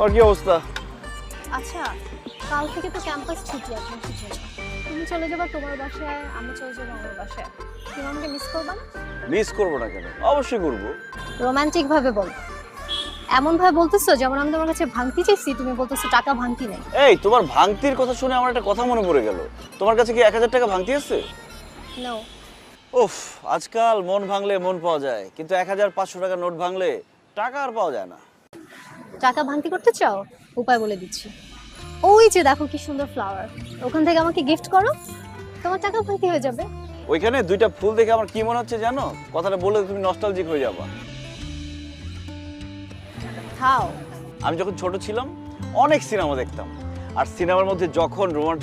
আর কি অবস্থা? আচ্ছা, কাল থেকে তো ক্যাম্পাস ছুটি এখন কিছু না। তুমি চলে যাবে তোমার বাসায়, আমি চলে যাবো আমার বাসায়। তুমি আমাকে মিস করবা না? মিস করবো না কেন, অবশ্যই করবো। রোমান্টিক ভাবে বল। এমন ভাবে বলতেছো যেমন আমি তোমার কাছে ভাঙতি চাইছি, তুমি বলতেছো টাকা ভাঙতি নেই। এই তোমার ভাঙতির কথা শুনে আমার একটা কথা মনে পড়ে গেল। তোমার কাছে কি 1000 টাকা ভাঙতি আছে? নো। উফ, আজকাল মন ভাঙলে মন পাওয়া যায়, কিন্তু 1500 টাকা নোট ভাঙলে টাকা আর পাওয়া যায় না। টাকা ভাঙতি করতে চাও? উপায় বলে দিচ্ছি। ওই যে দেখো কি সুন্দর ফ্লাওয়ার, ওখান থেকে আমাকে গিফট করো, তোমার টাকা ভাঙতি হয়ে যাবে। ওইখানে দুইটা ফুল দেখে আমার কি মনে হচ্ছে জানো? কথাটা বললে তুমি নস্টালজিক হয়ে যাবা। খাও। আমি যখন ছোট ছিলাম অনেক সিনেমা দেখতাম, আর সিনেমার মধ্যে যখন রোমান্টিক